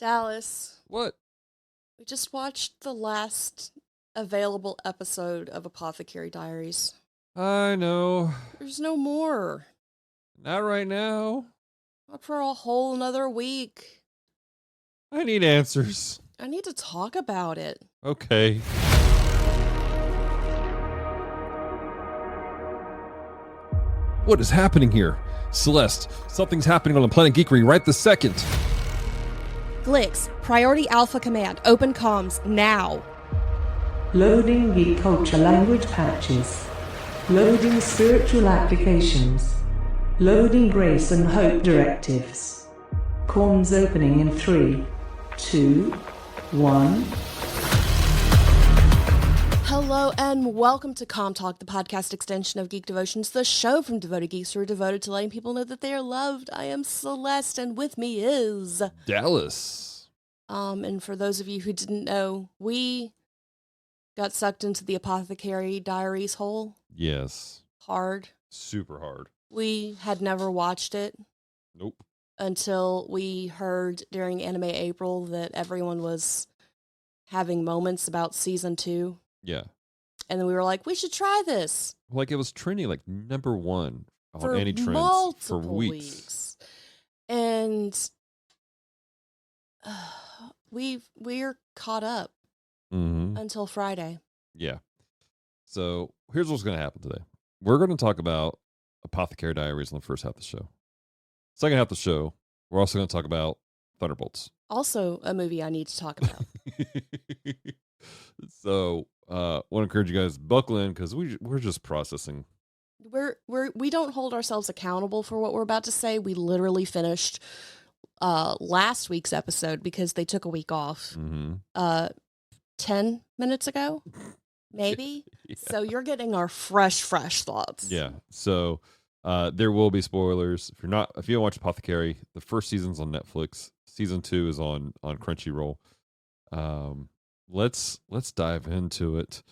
Dallas, What? we just watched the last available episode of Apothecary Diaries. I know. There's no more. Not right now. Not for a whole another week. I need answers. I need to talk about it. Okay. What is happening here? Celeste, something's happening on the planet Geekery right this second. Glix, Priority Alpha Command, open comms, now. Loading Geek Culture language patches. Loading spiritual applications. Loading grace and hope directives. Comms opening in 3, 2, 1. Hello and welcome to Comm Talk, the podcast extension of Geek Devotions, the show from devoted geeks who are devoted to letting people know that they are loved. I am Celeste, and with me is Dallas. And for those of you who didn't know, we got sucked into the Apothecary Diaries hole. Yes. Hard. Super hard. We had never watched it. Nope. Until we heard during Anime April that everyone was having moments about season 2. Yeah. And then we were like, we should try this. Like it was trending like number one on For any trends multiple for weeks. And we're caught up until Friday. Yeah. So here's what's going to happen today. We're going to talk about Apothecary Diaries in the first half of the show. Second half of the show, we're also going to talk about Thunderbolts. Also a movie I need to talk about. So want to encourage you guys to buckle in because we're just processing. We don't hold ourselves accountable for what we're about to say. We literally finished last week's episode because they took a week off 10 minutes ago, maybe. Yeah. So you're getting our fresh thoughts. Yeah. So there will be spoilers. If you haven't watched Apothecary, the first season's on Netflix. Season 2 is on Crunchyroll. Let's dive into it.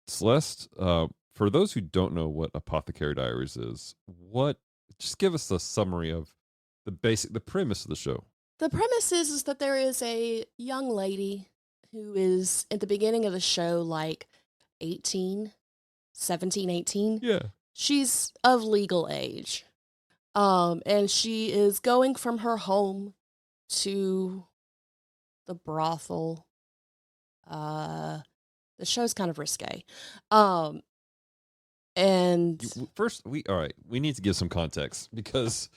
Celeste, for those who don't know what Apothecary Diaries is, just give us a summary of the premise of the show. The premise is that there is a young lady who is at the beginning of the show like 18. Yeah. She's of legal age. And she is going from her home to the brothel. The show's kind of risque. And First, we need to give some context because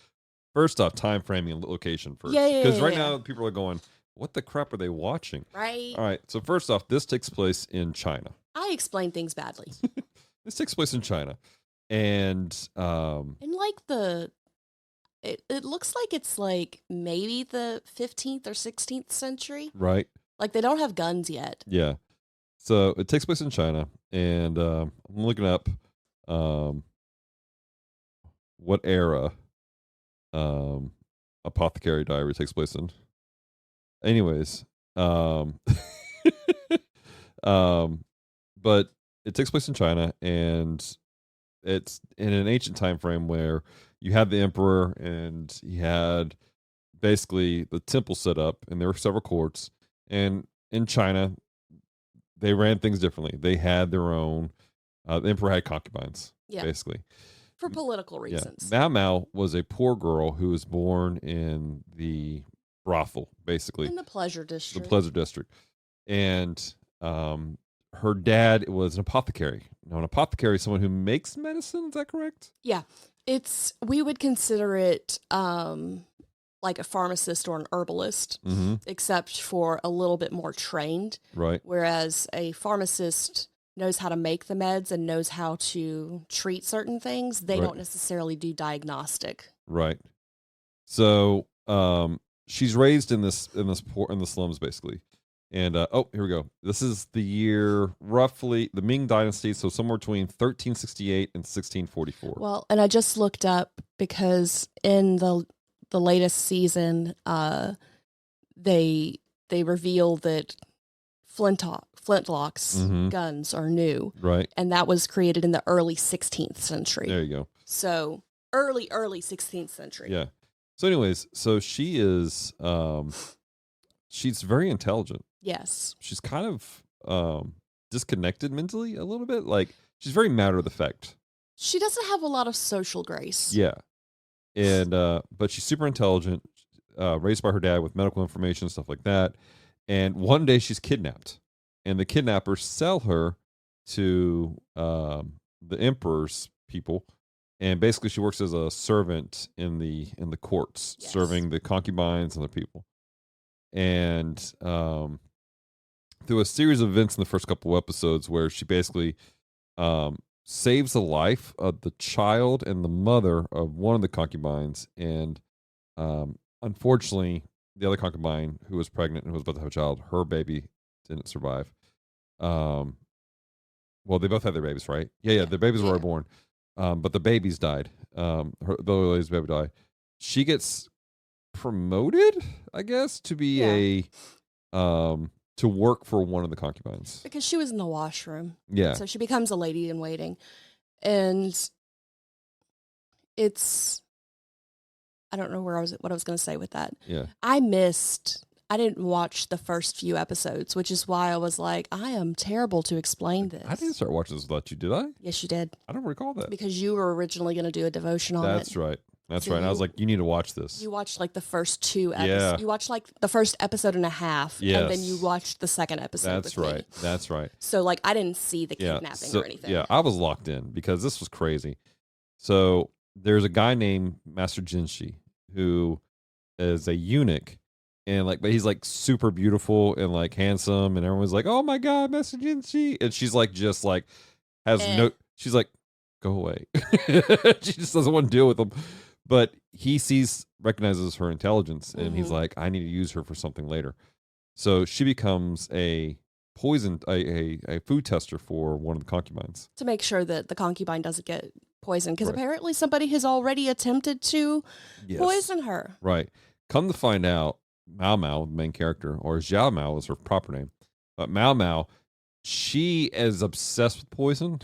first off, time framing and location first. Yeah. Because right now people are going, what the crap are they watching? Right. All right. So first off, this takes place in China. I explain things badly. This takes place in China. And like it looks like it's like maybe the 15th or 16th century. Right. Like they don't have guns yet. Yeah. So it takes place in China, and I'm looking up what era Apothecary Diary takes place in. Anyways, but it takes place in China, and it's in an ancient time frame where you had the emperor, and he had basically the temple set up, and there were several courts. And in China, they ran things differently. They had their own. The emperor had concubines, basically, for political reasons. Yeah. Mao was a poor girl who was born in the brothel, basically, in the pleasure district. And her dad was an apothecary. Now, an apothecary is someone who makes medicine. Is that correct? Yeah, we would consider it like a pharmacist or an herbalist, except for a little bit more trained. Right. Whereas a pharmacist knows how to make the meds and knows how to treat certain things. They don't necessarily do diagnostic. Right. So she's raised in the slums, basically. And here we go. This is the year roughly the Ming Dynasty, so somewhere between 1368 and 1644. Well, and I just looked up because in the latest season, they reveal that flintlocks guns are new, right? And that was created in the early 16th century. There you go. So early 16th century. Yeah, So, anyways, so she is she's very intelligent. Yes. She's kind of disconnected mentally a little bit. Like she's very matter of the fact. She doesn't have a lot of social grace. Yeah. And but she's super intelligent, raised by her dad with medical information, stuff like that. And one day she's kidnapped. And the kidnappers sell her to the emperor's people. And basically she works as a servant in the courts, Yes. serving the concubines and the people. And through a series of events in the first couple of episodes where she basically saves the life of the child and the mother of one of the concubines. And unfortunately, the other concubine who was pregnant and who was about to have a child, her baby didn't survive. Well, they both had their babies, right? Yeah, their babies were already born. But the babies died. The other lady's baby died. She gets promoted, I guess, to be to work for one of the concubines Because she was in the washroom. Yeah. So she becomes a lady in waiting. And it's, I don't know what I was going to say with that. Yeah. I didn't watch the first few episodes, which is why I was like, I am terrible to explain this. I didn't start watching this without you, did I? Yes, you did. I don't recall that. Because you were originally going to do a devotion on it. That's right. That's So right. And I was like, you need to watch this. You watched like the first 2 episodes. Yeah. You watched like the first episode and a half. And then you Yes. watched the second episode. That's with me. right. That's right. So like I didn't see the Yeah. kidnapping or anything. Yeah, I was locked in because this was crazy. So there's a guy named Master Jinshi who is a eunuch, and like, but he's like super beautiful and like handsome, and everyone's like, "Oh my God, Master Jinshi!" And she's like, just like has no. She's like, "Go away." She just doesn't want to deal with him. But he recognizes her intelligence, and he's like, "I need to use her for something later." So she becomes a food tester for one of the concubines To make sure that the concubine doesn't get poisoned. Because Right. apparently somebody has already attempted to Yes. poison her. Right. Come to find out, Mao Mao, the main character, or Xiao Mao is her proper name, but Mao Mao, she is obsessed with poison.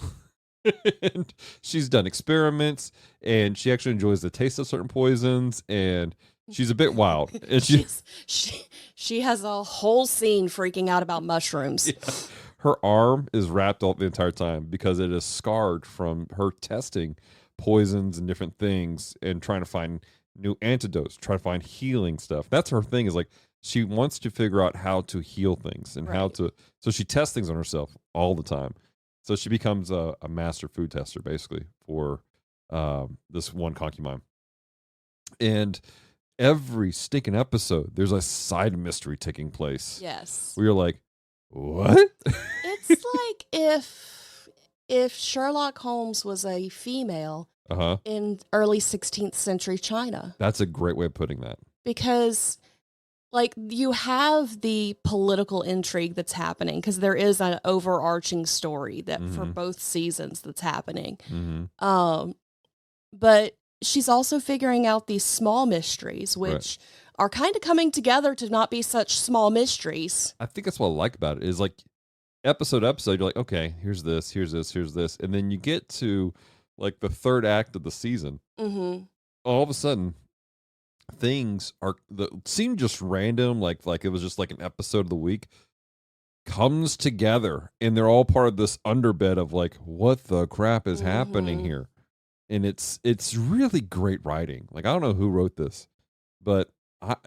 And she's done experiments, and she actually enjoys the taste of certain poisons, and she's a bit wild. And She has a whole scene freaking out about mushrooms. Yeah. Her arm is wrapped up the entire time because it is scarred from her testing poisons and different things and trying to find new antidotes, try to find healing stuff. That's her thing, is like she wants to figure out how to heal things and how Right. to, so she tests things on herself all the time. So she becomes a master food tester basically for this one concubine. And every stinking episode, there's a side mystery taking place. Yes. Where you're like, what? It's like if Sherlock Holmes was a female Uh-huh. in early 16th century China. That's a great way of putting that. Because like you have the political intrigue that's happening, because there is an overarching story that for both seasons that's happening. Mm-hmm. But she's also figuring out these small mysteries, which are kind of coming together to not be such small mysteries. I think that's what I like about it, is like episode, you're like, okay, here's this. And then you get to like the third act of the season. Mm-hmm. All of a sudden, things seem just random, like it was just like an episode of the week, comes together, and they're all part of this underbed of like, what the crap is happening here? And it's really great writing. Like, I don't know who wrote this, but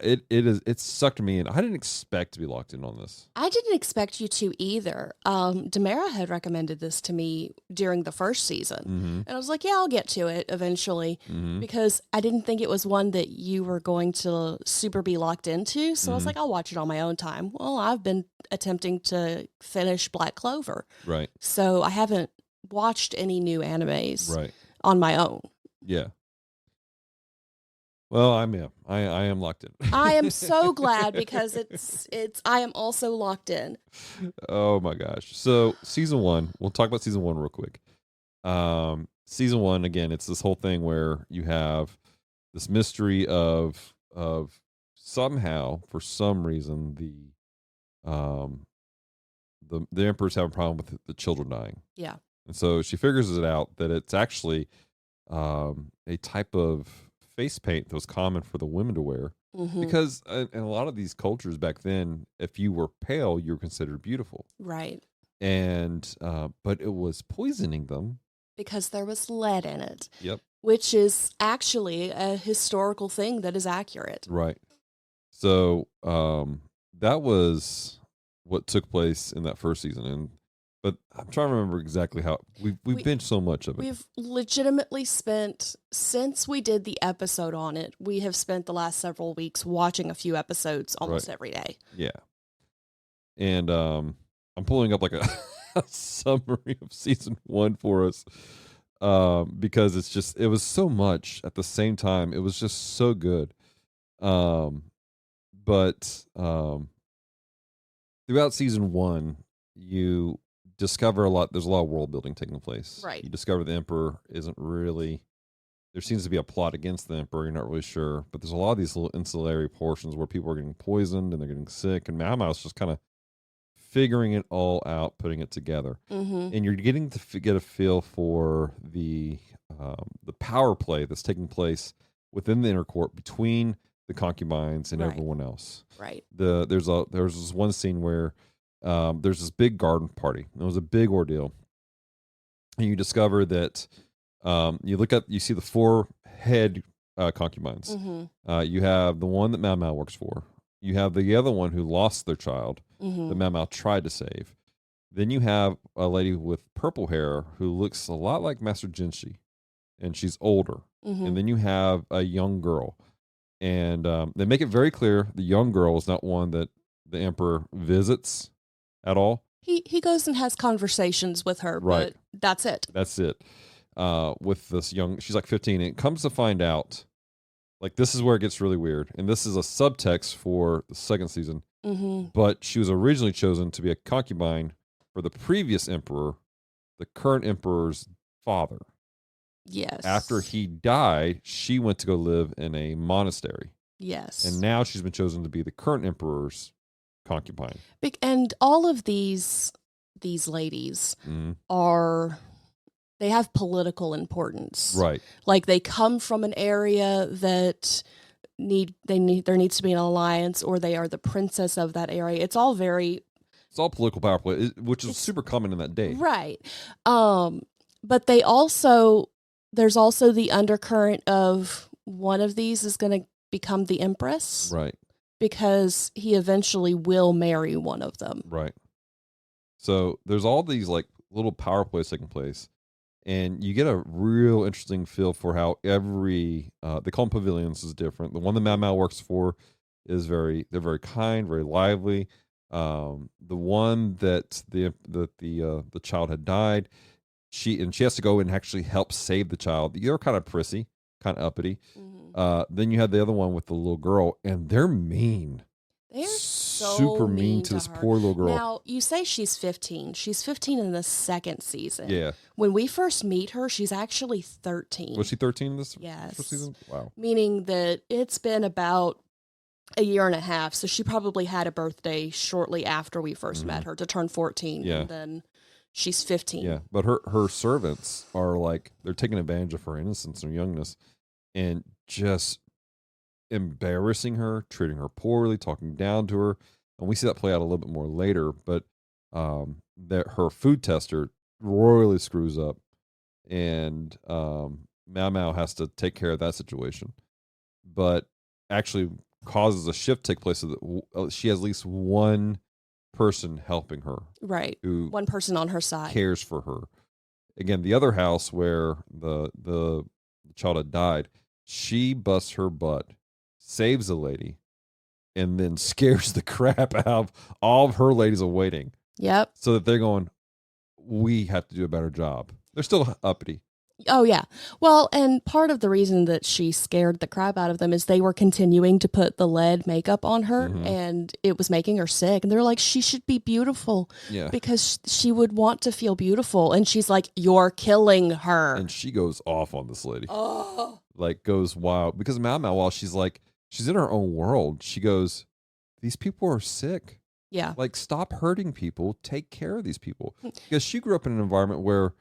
it sucked me in. I didn't expect to be locked in on this. I didn't expect you to either. Demara had recommended this to me during the first season. And I was like, yeah, I'll get to it eventually, because I didn't think it was one that you were going to super be locked into. So I was like, I'll watch it on my own time. Well, I've been attempting to finish Black Clover. Right. So I haven't watched any new animes Right. on my own. Yeah. Well, I am locked in. I am so glad, because I am also locked in. Oh my gosh. So season 1, we'll talk about season 1 real quick. Season 1, again, it's this whole thing where you have this mystery of somehow, for some reason, the emperor's having a problem with the children dying. Yeah. And so she figures it out that it's actually a type of face paint that was common for the women to wear. Mm-hmm. Because in a lot of these cultures back then, if you were pale, you were considered beautiful. Right. And but it was poisoning them. Because there was lead in it. Yep. Which is actually a historical thing that is accurate. Right. So that was what took place in that first season. But I'm trying to remember exactly how we've binged so much of it. We've legitimately spent, since we did the episode on it, we have spent the last several weeks watching a few episodes almost every day. Yeah. And I'm pulling up like a summary of season 1 for us because it was so much at the same time. It was just so good. But throughout season 1, you discover there's a lot of world building taking place. Right. You discover the Emperor isn't really, there seems to be a plot against the Emperor. You're not really sure, but there's a lot of these little insulary portions where people are getting poisoned and they're getting sick, and Mau Mau's just kind of figuring it all out, putting it together. Mm-hmm. And you're getting to get a feel for the power play that's taking place within the inner court between the concubines and everyone else. Right. There's this one scene where there's this big garden party. It was a big ordeal, and you discover that you see the 4 head concubines. Mm-hmm. You have the one that Mau Mau works for. You have the other one who lost their child Mm-hmm. that Mau Mau tried to save. Then you have a lady with purple hair who looks a lot like Master Jinshi, and she's older. Mm-hmm. And then you have a young girl. And they make it very clear the young girl is not one that the Emperor visits at all. He goes and has conversations with her, Right. but that's it. That's it. With this she's like 15. And it comes to find out, like, this is where it gets really weird. And this is a subtext for the second season. Mm-hmm. But she was originally chosen to be a concubine for the previous emperor, the current emperor's father. Yes. After he died, she went to go live in a monastery. Yes. And now she's been chosen to be the current emperor's concubine. And all of these ladies they have political importance. Right. Like, they come from an area that there needs to be an alliance, or they are the princess of that area. It's all political power play, which is super common in that day. Right. But there's also the undercurrent of one of these is going to become the empress. Right. Because he eventually will marry one of them. Right. So there's all these like little power plays taking place, and you get a real interesting feel for how every they call them pavilions is different. The one that Mau Mau works for is they're very kind, very lively. The one that the child had died, she has to go and actually help save the child. They're kind of prissy, kind of uppity. Mm-hmm. Then you had the other one with the little girl, and they're mean. They're so super mean to this her. poor little girl. Now, you say she's 15. She's 15 in the second season. Yeah. When we first meet her, she's actually 13. Was she 13 this Yes. first season? Wow. Meaning that it's been about a year and a half, so she probably had a birthday shortly after we first met her to turn 14. Yeah. And then she's 15. Yeah, but her servants are like, they're taking advantage of her innocence and youngness and just embarrassing her, treating her poorly, talking down to her. And we see that play out a little bit more later, but that her food tester royally screws up, and Mau Mau has to take care of that situation. But actually causes a shift to take place so that she has at least one person helping her. Right. Who one person on her side. Cares for her. Again, the other house where the child had died, she busts her butt, saves the lady, and then scares the crap out of all of her ladies awaiting. Yep. So that they're going, we have to do a better job. They're still uppity. Oh, yeah. Well, and part of the reason that she scared the crap out of them is they were continuing to put the lead makeup on her, and it was making her sick. And they're like, she should be beautiful. Yeah. Because she would want to feel beautiful. And she's like, you're killing her. And she goes off on this lady. Oh. Like, goes wild. Because Mau Mau, while she's in her own world, she goes, these people are sick. Yeah. Like, stop hurting people. Take care of these people. Because she grew up in an environment where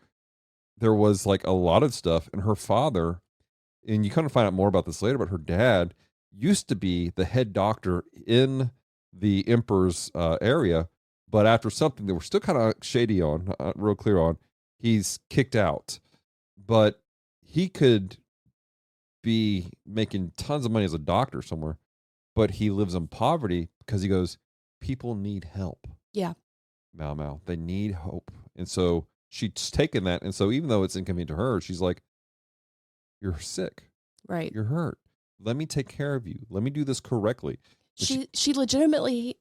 there was like a lot of stuff, and her father and you kind of find out more about this later, but her dad used to be the head doctor in the emperor's area, but after something that we're still kind of shady on, not real clear on, he's kicked out. But he could be making tons of money as a doctor somewhere, but he lives in poverty because he goes, people need help. Yeah. Mau, they need hope. And so she's taken that. And so even though it's inconvenient to her, she's like, you're sick. Right. You're hurt. Let me take care of you. Let me do this correctly. She legitimately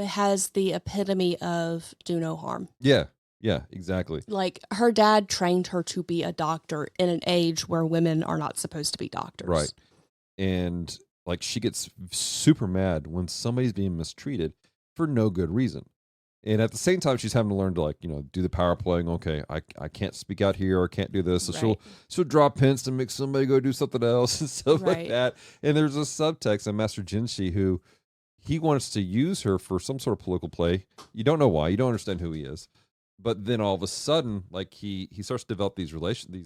has the epitome of do no harm. Yeah. Yeah, exactly. Like, her dad trained her to be a doctor in an age where women are not supposed to be doctors. Right. And like, she gets super mad when somebody's being mistreated for no good reason. And at the same time, she's having to learn to, like, you know, do the power playing. Okay, I can't speak out here, or can't do this. So she'll drop hints to make somebody go do something else and stuff like that. And there's a subtext in Master Jinshi who he wants to use her for some sort of political play. You don't know why. You don't understand who he is. But then all of a sudden, like, he starts to develop these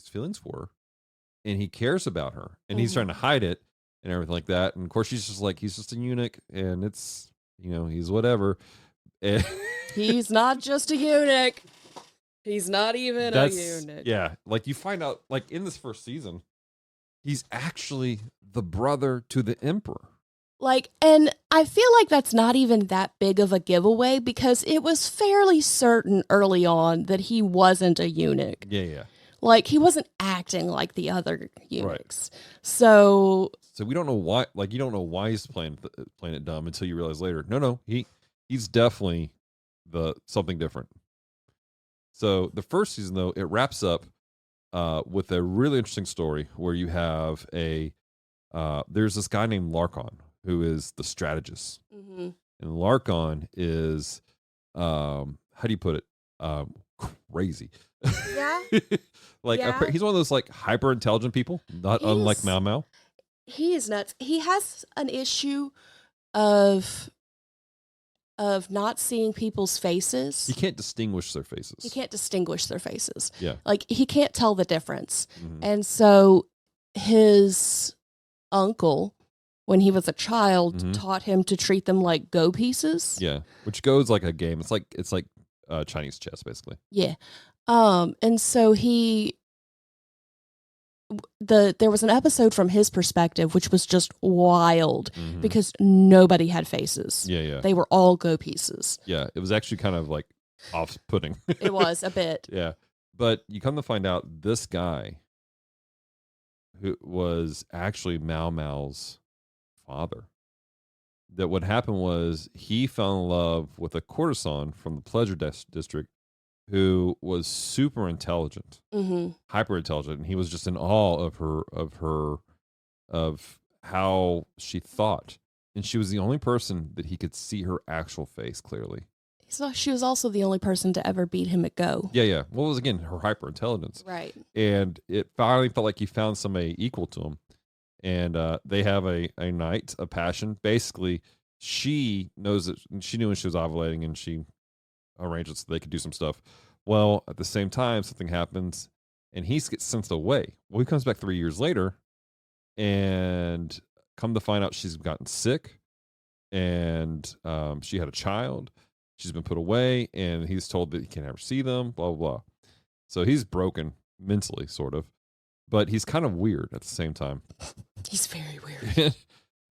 feelings for her, and he cares about her, and he's trying to hide it and everything like that. And of course, she's just like, he's just a eunuch, and it's, you know, he's whatever. And he's not just a eunuch. He's not even a eunuch. Yeah, like, you find out, like, in this first season, he's actually the brother to the emperor. Like, and I feel like that's not even that big of a giveaway, because it was fairly certain early on that he wasn't a eunuch. Yeah. Like, he wasn't acting like the other eunuchs. Right. So we don't know why. Like, you don't know why he's playing it dumb until you realize later. No, he's definitely the something different. So the first season, though, it wraps up with a really interesting story where you have there's this guy named Larkon, who is the strategist. Mm-hmm. And Larkon is, how do you put it? Crazy. Yeah. He's one of those, like, hyper intelligent people, not unlike Mau. He is nuts. He has an issue of not seeing people's faces. He can't distinguish their faces. Yeah. Like, he can't tell the difference. Mm-hmm. And so his uncle, when he was a child, taught him to treat them like go pieces. Yeah, which goes like a game. It's like Chinese chess, basically. Yeah, and so there was an episode from his perspective, which was just wild because nobody had faces. Yeah. They were all go pieces. Yeah, it was actually kind of like off-putting. It was a bit. Yeah, but you come to find out this guy who was actually Mau's father. That what happened was he fell in love with a courtesan from the pleasure district who was super intelligent, hyper intelligent, and he was just in awe of how she thought, and she was the only person that he could see her actual face clearly. So she was also the only person to ever beat him at Go. Yeah. Well, it was, again, her hyper intelligence, right? And it finally felt like he found somebody equal to him. And they have a night, a passion. Basically, she knows that she knew when she was ovulating, and she arranged it so they could do some stuff. Well, at the same time, something happens, and he gets sent away. Well, he comes back 3 years later, and come to find out she's gotten sick, and she had a child. She's been put away, and he's told that he can't ever see them, blah, blah, blah. So he's broken mentally, sort of. But he's kind of weird at the same time. He's very weird.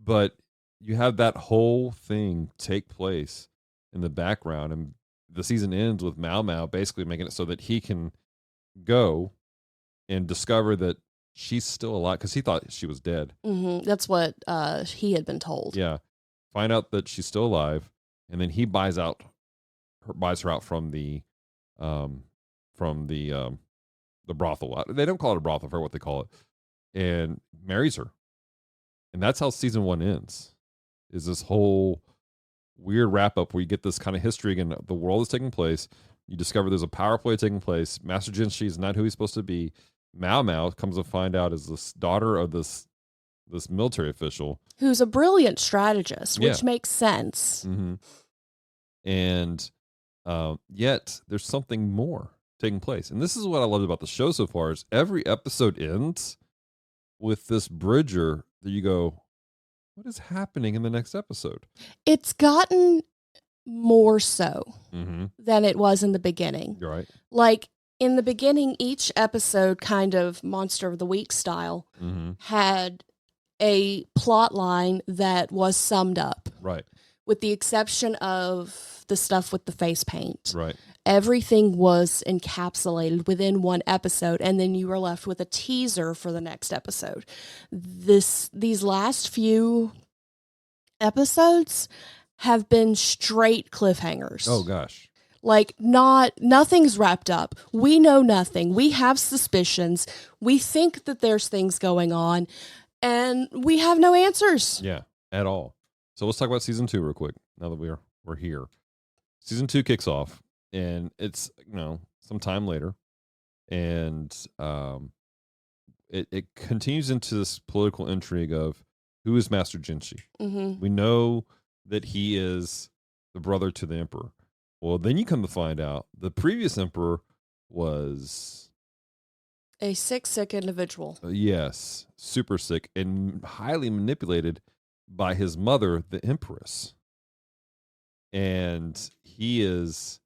But you have that whole thing take place in the background, and the season ends with Mau basically making it so that he can go and discover that she's still alive, because he thought she was dead. Mm-hmm. That's what he had been told. Yeah. Find out that she's still alive, and then he buys her out from the brothel. They don't call it a brothel, for what they call it, and marries her. And that's how season 1 ends, is this whole weird wrap up where you get this kind of history again. The world is taking place. You discover there's a power play taking place. Master Jinshi is not who he's supposed to be. Mau comes to find out is this daughter of this military official, who's a brilliant strategist, which makes sense. Mm-hmm. And yet there's something more taking place. And this is what I loved about the show so far, is every episode ends with this Bridger that you go, what is happening in the next episode? It's gotten more so Mm-hmm. than it was in the beginning. You're right. Like in the beginning, each episode, kind of Monster of the Week style, Mm-hmm. had a plot line that was summed up, Right. with the exception of the stuff with the face paint. Right. Everything was encapsulated within one episode, and then you were left with a teaser for the next episode. These last few episodes have been straight cliffhangers. Oh gosh. Like nothing's wrapped up. We know nothing. We have suspicions. We think that there's things going on, and we have no answers. Yeah, at all. So let's talk about season 2 real quick. Now that we're here, season 2 kicks off, and it's some time later, and it continues into this political intrigue of who is Master Jinshi. Mm-hmm. We know that he is the brother to the emperor. Well, then you come to find out the previous emperor was A sick individual. yes, super sick and highly manipulated by his mother, the empress. And he is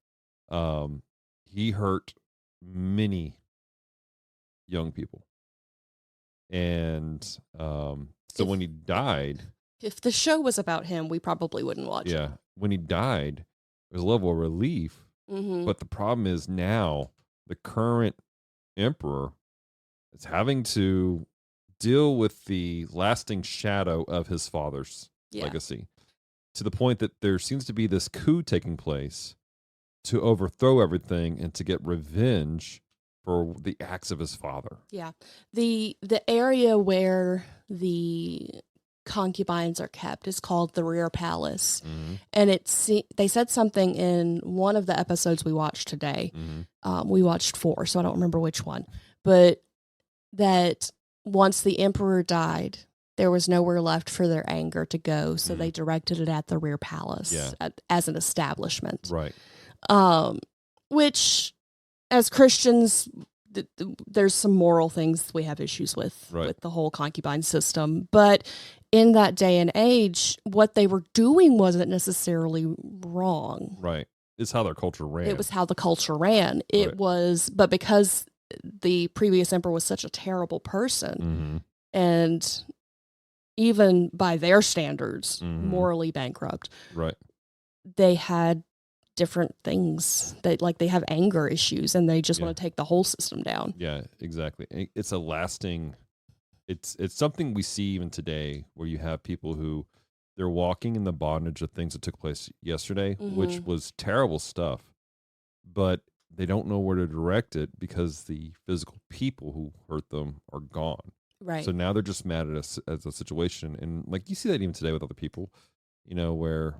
he hurt many young people. And so when he died, If the show was about him, we probably wouldn't watch it. when he died, there's a level of relief. Mm-hmm. But the problem is now the current emperor is having to deal with the lasting shadow of his father's legacy, to the point that there seems to be this coup taking place to overthrow everything and to get revenge for the acts of his father. Yeah. The area where the concubines are kept is called the Rear Palace. Mm-hmm. And they said something in one of the episodes we watched today. Mm-hmm. We watched 4, so I don't remember which one. But that once the emperor died, there was nowhere left for their anger to go, so they directed it at the Rear Palace as an establishment. Right. Which, as Christians, there's some moral things we have issues with the whole concubine system. But in that day and age, what they were doing wasn't necessarily wrong. Right. It's how their culture ran. It was how the culture ran. It was, but because the previous emperor was such a terrible person, and even by their standards, morally bankrupt, they had different things that, like, they have anger issues and they just want to take the whole system down. Yeah, exactly. It's a lasting, it's something we see even today, where you have people who they're walking in the bondage of things that took place yesterday, which was terrible stuff, but they don't know where to direct it because the physical people who hurt them are gone. Right. So now they're just mad at us as a situation. And like, you see that even today with other people, where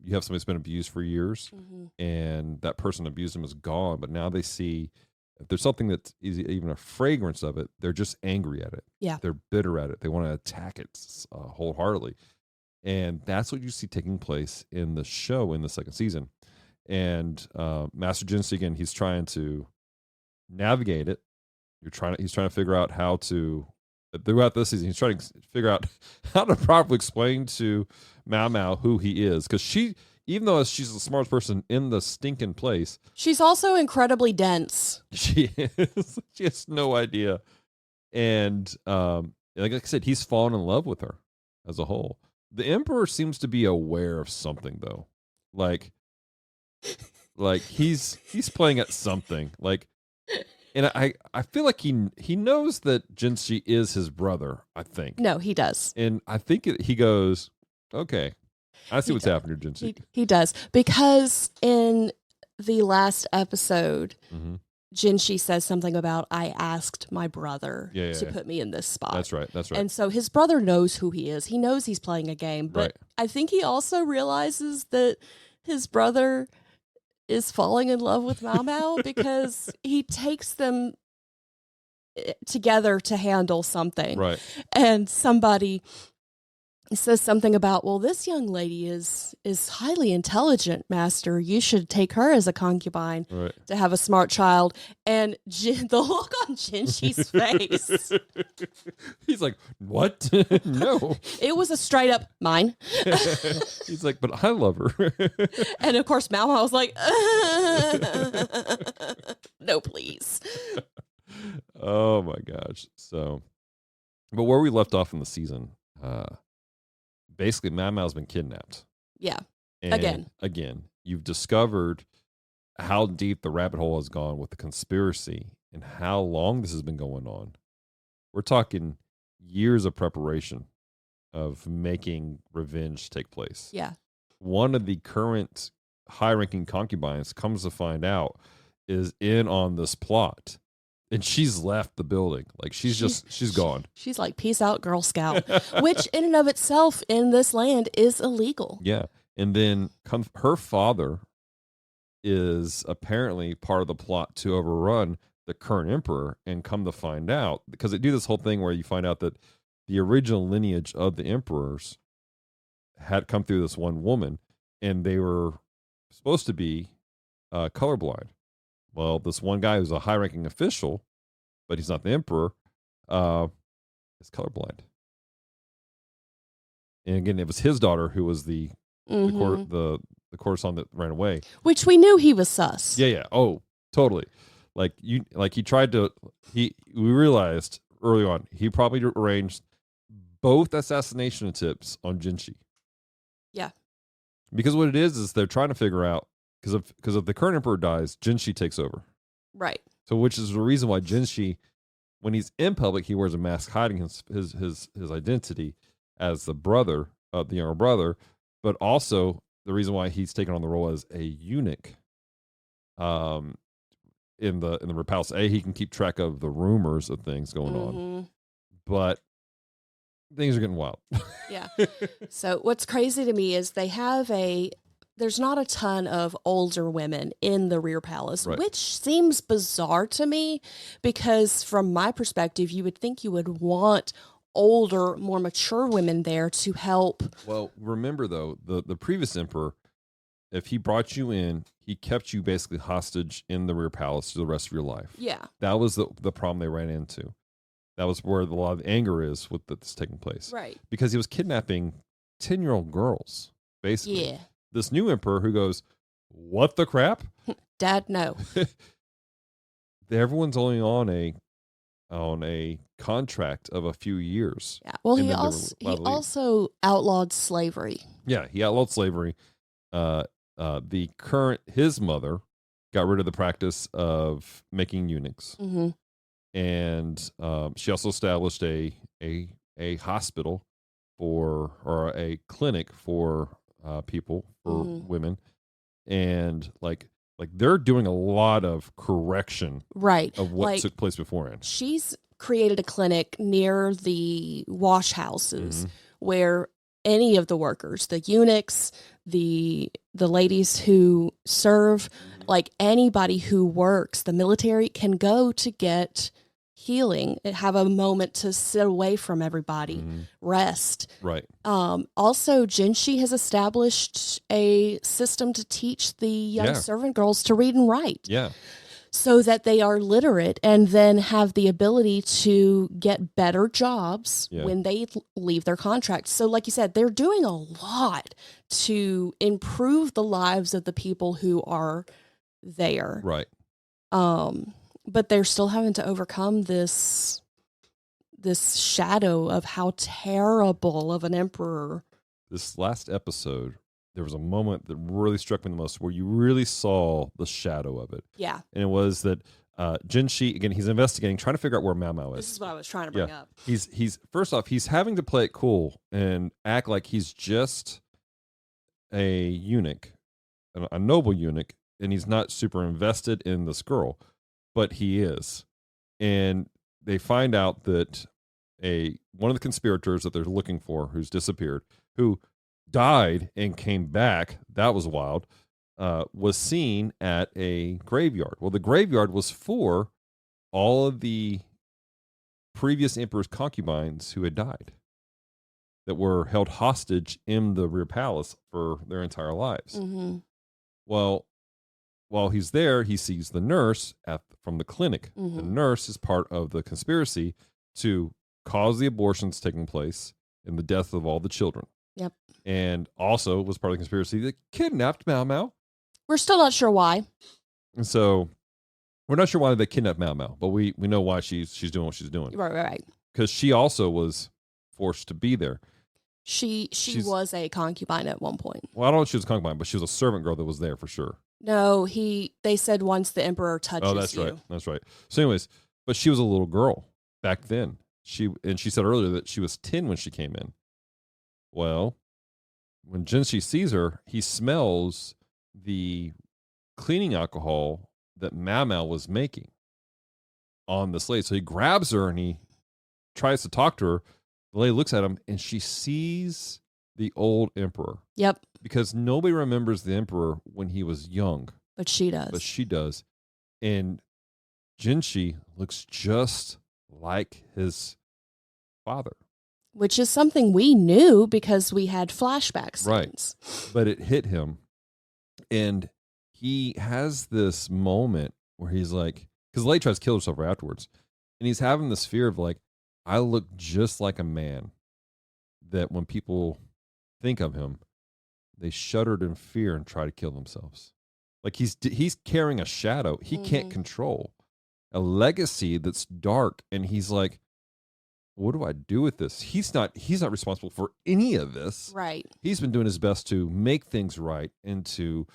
you have somebody who's been abused for years, and that person abused them is gone, but now they see if there's something that is even a fragrance of it, they're just angry at it. Yeah. They're bitter at it. They want to attack it wholeheartedly. And that's what you see taking place in the show in the second season. And Master Jinshi, again, he's trying to navigate it. He's trying to figure out how to, throughout this season, he's trying to figure out how to properly explain to Mao Mao who he is. Because she, even though she's the smartest person in the stinking place, she's also incredibly dense. She is. She has no idea. And like I said, he's fallen in love with her as a whole. The Emperor seems to be aware of something, though. Like he's playing at something. And I feel like he knows that Jinshi is his brother, I think. No, he does. And I think he goes, okay, I see what's happening here, Jinshi. He does. Because in the last episode, Jinshi says something about, I asked my brother to put me in this spot. That's right. And so his brother knows who he is. He knows he's playing a game. But I think he also realizes that his brother is falling in love with Mao Mao because he takes them together to handle something. Right. And somebody It says something about, well, this young lady is highly intelligent, master. You should take her as a concubine to have a smart child. And the look on Jinshi's face. He's like, what? No. It was a straight up mine. He's like, but I love her. And of course, Mao was like, no, please. Oh my gosh. So, but where we left off in the season, basically, Mao's been kidnapped. Yeah. And again, you've discovered how deep the rabbit hole has gone with the conspiracy and how long this has been going on. We're talking years of preparation of making revenge take place. Yeah. One of the current high-ranking concubines comes to find out is in on this plot. And she's left the building. Like, she's gone. She's like, peace out, Girl Scout. Which in and of itself in this land is illegal. Yeah. And then her father is apparently part of the plot to overrun the current emperor, and come to find out, because they do this whole thing where you find out that the original lineage of the emperors had come through this one woman, and they were supposed to be colorblind. Well, this one guy who's a high-ranking official, but he's not the emperor, is colorblind. And again, it was his daughter who was the courtesan that ran away. Which we knew he was sus. Yeah. Oh, totally. We realized early on, he probably arranged both assassination attempts on Jinshi. Yeah. Because what it is they're trying to figure out, because if the current emperor dies, Jinshi takes over. Right. So, which is the reason why Jinshi, when he's in public, he wears a mask hiding his identity as the brother of the younger brother, but also the reason why he's taken on the role as a eunuch. In the palace, he can keep track of the rumors of things going on, but things are getting wild. Yeah. So what's crazy to me is there's not a ton of older women in the rear palace, which seems bizarre to me, because from my perspective, you would think you would want older, more mature women there to help. Well, remember though, the previous emperor, if he brought you in, he kept you basically hostage in the rear palace for the rest of your life. Yeah. That was the problem they ran into. That was where a lot of anger is with this taking place. Right. Because he was kidnapping 10-year-old girls, basically. Yeah. This new emperor who goes, what the crap? Dad, no. Everyone's only on a contract of a few years. Yeah. Well, he also outlawed slavery. Yeah, he outlawed slavery. His mother got rid of the practice of making eunuchs. Mm-hmm. And she also established a hospital or a clinic for people, for women, and like they're doing a lot of correction, of what took place beforehand. She's created a clinic near the wash houses where any of the workers, the eunuchs, the ladies who serve, like anybody who works, the military can go to get healing and have a moment to sit away from everybody, rest. Right. Also, Jinshi has established a system to teach the young servant girls to read and write. Yeah. So that they are literate and then have the ability to get better jobs when they leave their contract. So like you said, they're doing a lot to improve the lives of the people who are there. Right. But they're still having to overcome this shadow of how terrible of an emperor. This last episode, there was a moment that really struck me the most where you really saw the shadow of it. Yeah. And it was that Jinshi, again, he's investigating, trying to figure out where Mao is. This is what I was trying to bring up. He's first off, he's having to play it cool and act like he's just a eunuch, a noble eunuch, and he's not super invested in this girl, but he is. And they find out that one of the conspirators that they're looking for, who's disappeared, who died and came back, that was wild, was seen at a graveyard. Well, the graveyard was for all of the previous emperor's concubines who had died. that were held hostage in the rear palace for their entire lives. Mm-hmm. Well, while he's there, he sees the nurse from the clinic. Mm-hmm. The nurse is part of the conspiracy to cause the abortions taking place and the death of all the children. Yep. And also was part of the conspiracy that kidnapped Mau Mau. We're still not sure why. And so we're not sure why they kidnapped Mau Mau, but we know why she's doing what she's doing. Right. Because she also was forced to be there. She was a concubine at one point. Well, I don't know if she was a concubine, but she was a servant girl that was there for sure. No, they said once the emperor touches you. Oh, that's right. That's right. So anyways, but she was a little girl back then. She said earlier that she was 10 when she came in. Well, when Jinshi sees her, he smells the cleaning alcohol that Mau Mau was making on the slate. So he grabs her and he tries to talk to her. The lady looks at him and she sees the old emperor. Yep. Because nobody remembers the emperor when he was young. But she does. But she does. And Jinshi looks just like his father. Which is something we knew because we had flashback scenes. Right. But it hit him. And he has this moment where he's like, because Lei tries to kill herself right afterwards. And he's having this fear of like, I look just like a man that when people think of him, they shuddered in fear and try to kill themselves. Like he's carrying a shadow he can't control, a legacy that's dark. And he's like, what do I do with this? He's not responsible for any of this. Right. He's been doing his best to make things right and to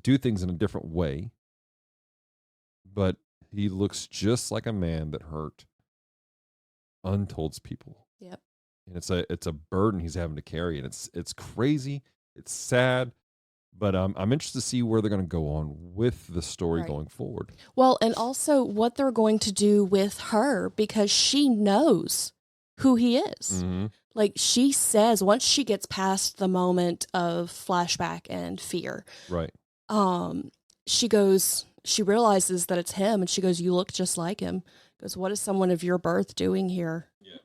do things in a different way. But he looks just like a man that hurt untold people. Yep. And it's a burden he's having to carry, and it's crazy, it's sad, but I'm interested to see where they're going to go on with the story going forward. Well, and also what they're going to do with her, because she knows who he is. Mm-hmm. Like she says, once she gets past the moment of flashback and fear, Right. She realizes that it's him, and she goes, "You look just like him." Goes, "What is someone of your birth doing here?" Yeah.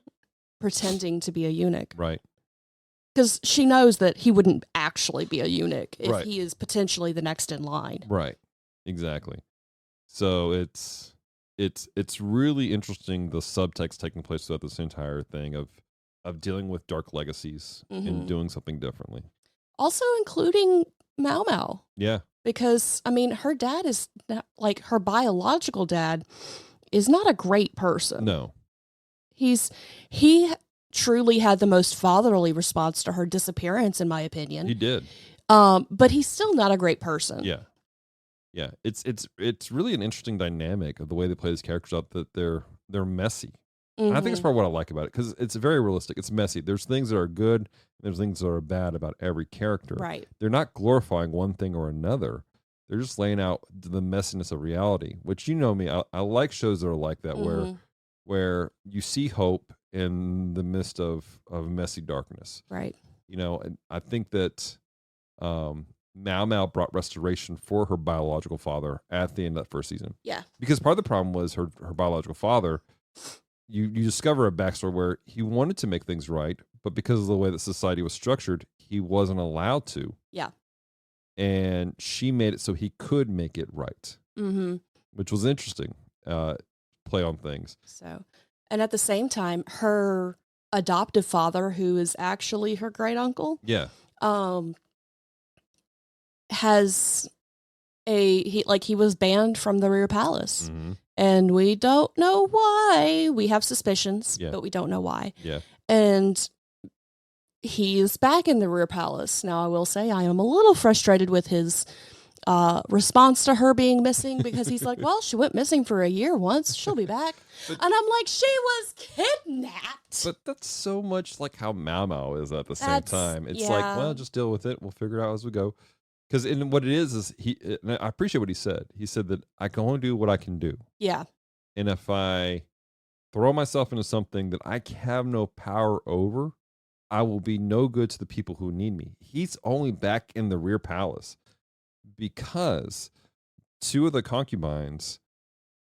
Pretending to be a eunuch. Right. Because she knows that he wouldn't actually be a eunuch if Right. he is potentially the next in line. Right. Exactly. So it's really interesting, the subtext taking place throughout this entire thing of dealing with dark legacies and doing something differently. Also including Mau Mau. Yeah. Because, I mean, her dad is not, like, her biological dad is not a great person. No. He truly had the most fatherly response to her disappearance, in my opinion. He did. But he's still not a great person. Yeah. Yeah. It's really an interesting dynamic of the way they play these characters out, that they're messy. And I think it's probably what I like about it, because it's very realistic. It's messy. There's things that are good, and there's things that are bad about every character. Right. They're not glorifying one thing or another. They're just laying out the messiness of reality, which, you know me, I like shows that are like that, where you see hope in the midst of messy darkness. Right. You know, and I think that Mau Mau brought restoration for her biological father at the end of that first season. Yeah. Because part of the problem was her biological father. You discover a backstory where he wanted to make things right, but because of the way that society was structured, he wasn't allowed to. Yeah. And she made it so he could make it right, which was interesting. Play on things. So, and at the same time, her adoptive father, who is actually her great uncle, has he was banned from the rear palace. And we don't know why. We have suspicions, but we don't know why. Yeah. And he is back in the rear palace. Now, I will say I am a little frustrated with his response to her being missing, because he's like, well, she went missing for a year once. She'll be back. And I'm like, she was kidnapped. But that's so much like how Mau Mau is at the same time. It's like, well, just deal with it. We'll figure it out as we go. Because what it is and I appreciate what he said. He said that I can only do what I can do. Yeah. And if I throw myself into something that I have no power over, I will be no good to the people who need me. He's only back in the rear palace because 2 of the concubines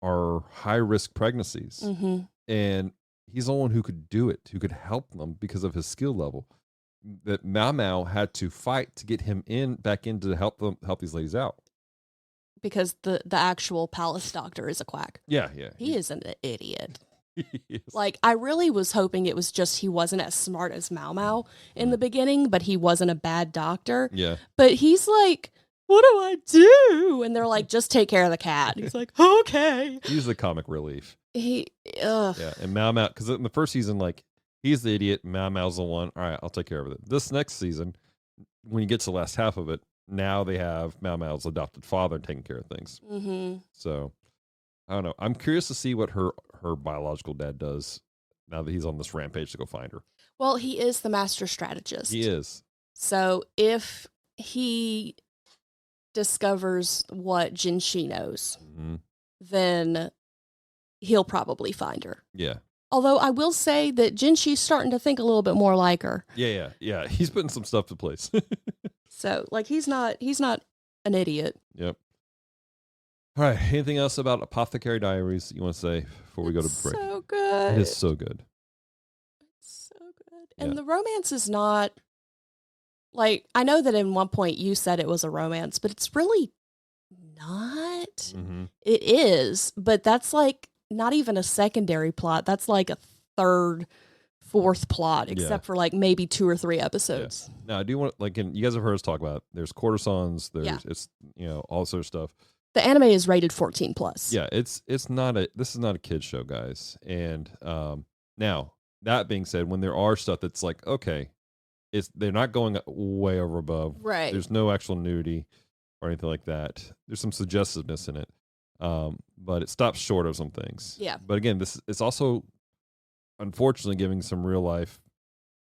are high-risk pregnancies. And he's the one who could do it, who could help them because of his skill level. That Mao Mao had to fight to get him back in to help these ladies out. Because the actual palace doctor is a quack. Yeah. He is an idiot. Yes. Like, I really was hoping it was just he wasn't as smart as Mao Mao in the beginning, but he wasn't a bad doctor. Yeah. But he's like, what do I do? And they're like, just take care of the cat. He's like, okay. He's the comic relief. Yeah, and Mao Mao, because in the first season, like, he's the idiot, Mao Mao's the one. All right, I'll take care of it. This next season, when you get to the last half of it, now they have Mao Mao's adopted father taking care of things. Mm-hmm. So, I don't know. I'm curious to see what her biological dad does now that he's on this rampage to go find her. Well, he is the master strategist. He is. So if he discovers what Jinshi knows, then he'll probably find her. Yeah. Although I will say that Jinshi's starting to think a little bit more like her. Yeah. He's putting some stuff in place. So, like, he's not an idiot. Yep. All right. Anything else about Apothecary Diaries you want to say before we go to break? So good. It is so good. It's so good. And the romance is not, like, I know that in one point you said it was a romance, but it's really not. Mm-hmm. It is, but that's like not even a secondary plot. That's like a third, fourth plot, except for like maybe 2 or 3 episodes. Yeah. Now, I do want, like, and you guys have heard us talk about, there's courtesans, there's, it's, all sort of stuff. The anime is rated 14 plus. Yeah, this is not a kid's show, guys. And now, that being said, when there are stuff that's like, okay, they're not going way over above. Right. There's no actual nudity or anything like that. There's some suggestiveness in it. But it stops short of some things. Yeah. But again, it's also unfortunately giving some real life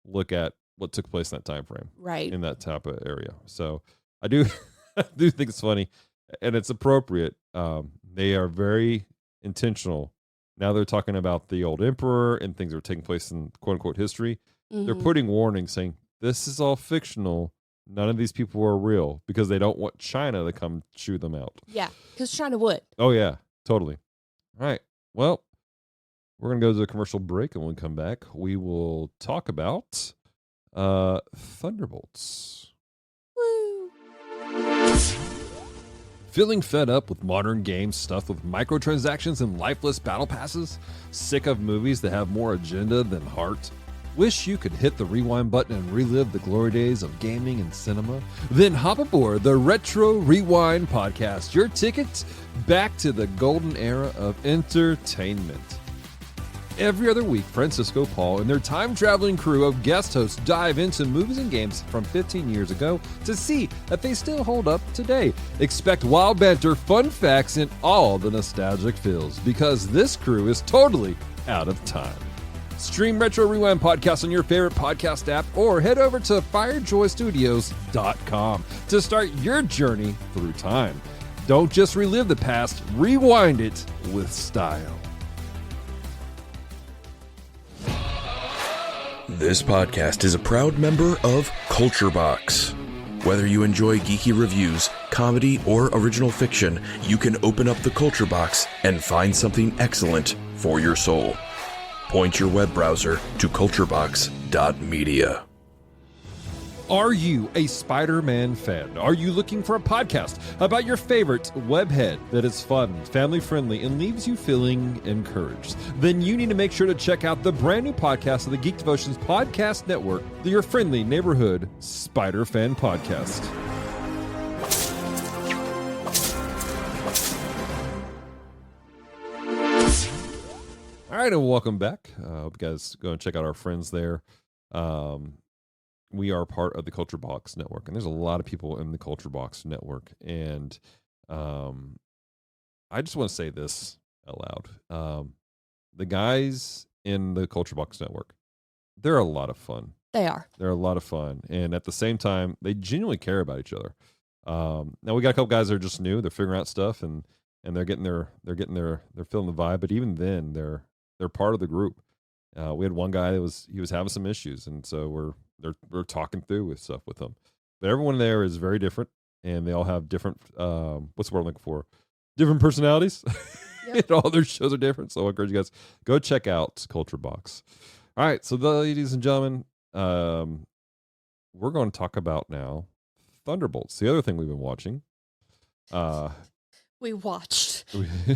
look at what took place in that time frame. Right. In that type of area. So I do think it's funny and it's appropriate. They are very intentional. Now they're talking about the old emperor and things that are taking place in quote unquote history. Mm-hmm. They're putting warnings saying this is all fictional. None of these people are real because they don't want China to come chew them out. Yeah, because China would. Oh, yeah, totally. All right. Well, we're going to go to a commercial break, and when we come back, we will talk about Thunderbolts. Woo! Feeling fed up with modern games stuffed with microtransactions and lifeless battle passes? Sick of movies that have more agenda than heart? Wish you could hit the rewind button and relive the glory days of gaming and cinema? Then hop aboard the Retro Rewind Podcast, your ticket back to the golden era of entertainment. Every other week, Francisco, Paul, and their time-traveling crew of guest hosts dive into movies and games from 15 years ago to see if they still hold up today. Expect wild banter, fun facts, and all the nostalgic feels, because this crew is totally out of time. Stream Retro Rewind Podcast on your favorite podcast app or head over to firejoystudios.com to start your journey through time. Don't just relive the past, rewind it with style. This podcast is a proud member of Culture Box. Whether you enjoy geeky reviews, comedy, or original fiction, you can open up the Culture Box and find something excellent for your soul. Point your web browser to culturebox.media. Are you a Spider-Man fan? Are you looking for a podcast about your favorite webhead that is fun, family-friendly, and leaves you feeling encouraged? Then you need to make sure to check out the brand new podcast of the Geek Devotions Podcast Network, your friendly neighborhood Spider Fan Podcast. All right, and welcome back. Hope you guys go and check out our friends there. We are part of the Culture Box Network, and there's a lot of people in the Culture Box Network. And I just want to say this out loud. The guys in the Culture Box Network, they're a lot of fun. They are. They're a lot of fun. And at the same time, they genuinely care about each other. Now we got a couple guys that are just new. They're figuring out stuff and they're feeling the vibe. But even then, they're part of the group. We had one guy that was having some issues, and so we're talking through with stuff with them. But everyone there is very different, and they all have different what's the word I'm looking for? Different personalities. Yep. All their shows are different. So I encourage you guys, go check out Culture Box. All right. So, ladies and gentlemen, we're going to talk about now Thunderbolts, the other thing we've been watching. We watched.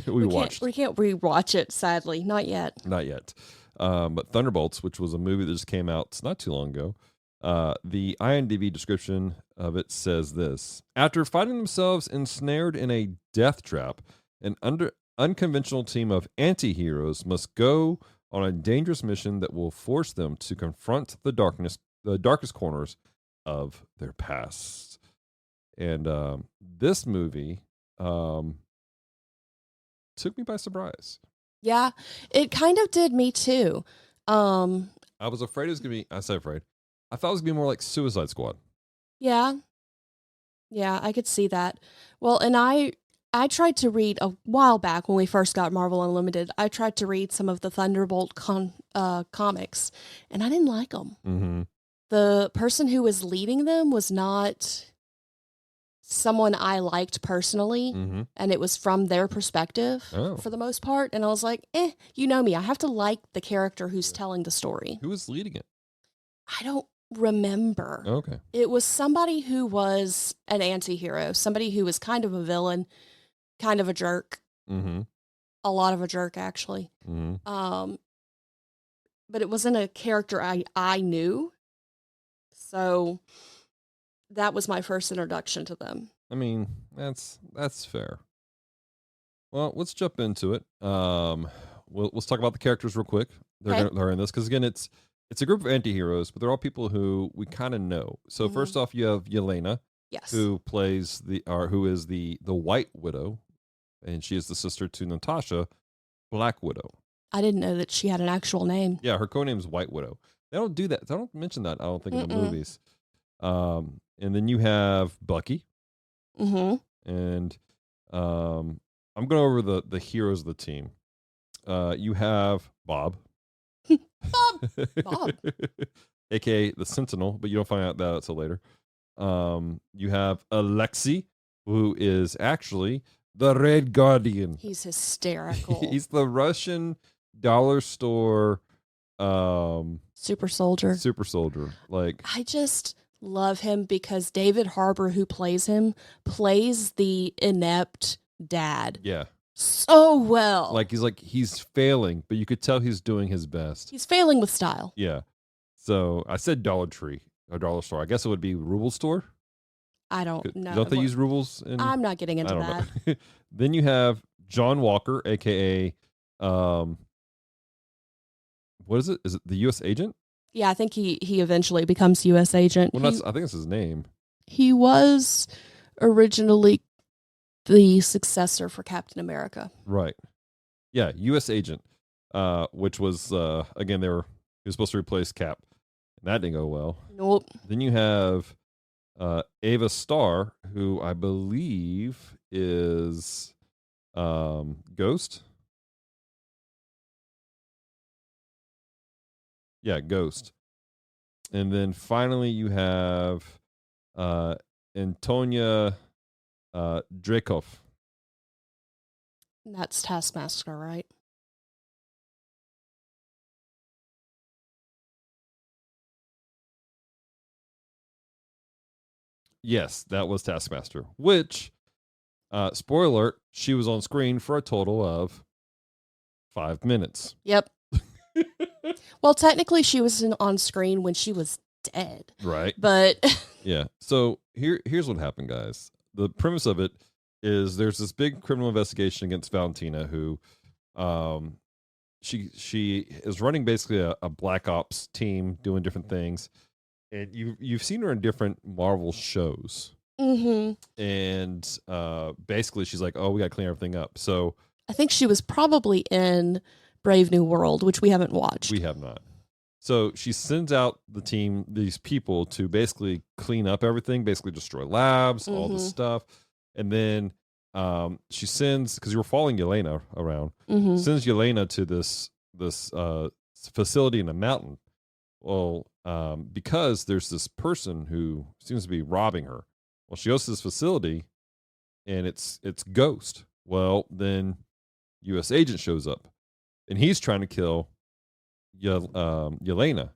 we watched. We can't rewatch it, sadly. Not yet. Not yet. But Thunderbolts, which was a movie that just came out not too long ago, the IMDb description of it says this: after finding themselves ensnared in a death trap, an unconventional team of anti-heroes must go on a dangerous mission that will force them to confront the darkest corners of their past. And this movie took me by surprise. Yeah, it kind of did me too. I was afraid it was going to be, I said afraid. I thought it was going to be more like Suicide Squad. Yeah. Yeah, I could see that. Well, and I tried to read a while back when we first got Marvel Unlimited. I tried to read some of the Thunderbolt comics, and I didn't like them. Mm-hmm. The person who was leading them was not someone I liked personally, and it was from their perspective for the most part. And I was like, you know me. I have to like the character who's telling the story. Who was leading it? I don't remember. Okay. It was somebody who was an anti-hero, somebody who was kind of a villain, kind of a jerk. Mm-hmm. A lot of a jerk, actually. Mm-hmm. But it wasn't a character I knew. So that was my first introduction to them. I mean, that's fair. Well, let's jump into it. Let's talk about the characters real quick. They're in this because again, it's a group of anti-heroes, but they're all people who we kind of know. So first off, you have Yelena, yes, who plays who is the White Widow, and she is the sister to Natasha, Black Widow. I didn't know that she had an actual name. Yeah, her code name is White Widow. They don't do that. They don't mention that, I don't think, in the movies. And then you have Bucky. Mm-hmm. And I'm going over the heroes of the team. You have Bob. Bob. AKA the Sentinel, but you don't find out that until later. You have Alexei, who is actually the Red Guardian. He's hysterical. He's the Russian dollar store super soldier. Like, I just love him because David Harbour, who plays him, plays the inept dad. Yeah. So well. Like he's failing, but you could tell he's doing his best. He's failing with style. Yeah. So I said Dollar Tree or dollar store. I guess it would be Ruble store. I don't know. Don't they use rubles? I'm not getting into that. Then you have John Walker, aka what is it? Is it the U.S. agent? Yeah, I think he eventually becomes U.S. agent. Well, I think it's his name. He was originally the successor for Captain America. Right. Yeah, U.S. agent, which was, again, he was supposed to replace Cap, and that didn't go well. Nope. Then you have Ava Starr, who I believe is Ghost. Yeah, Ghost. And then finally you have Antonia Dreykov. That's Taskmaster, right? Yes, that was Taskmaster, which, spoiler alert, she was on screen for a total of 5 minutes. Yep. Well, technically she was on screen when she was dead. Right. But yeah. So here's what happened, guys. The premise of it is there's this big criminal investigation against Valentina, who she is running basically a black ops team doing different things. And you've seen her in different Marvel shows. Mm-hmm. And basically she's like, oh, we got to clean everything up. So I think she was probably in Brave New World, which we haven't watched. We have not. So she sends out the team, these people, to basically clean up everything, basically destroy labs, all this stuff. And then she sends, because you were following Yelena around, sends Yelena to this facility in the mountain. Well, because there's this person who seems to be robbing her. Well, she goes to this facility, and it's Ghost. Well, then U.S. agent shows up, and he's trying to kill Yelena.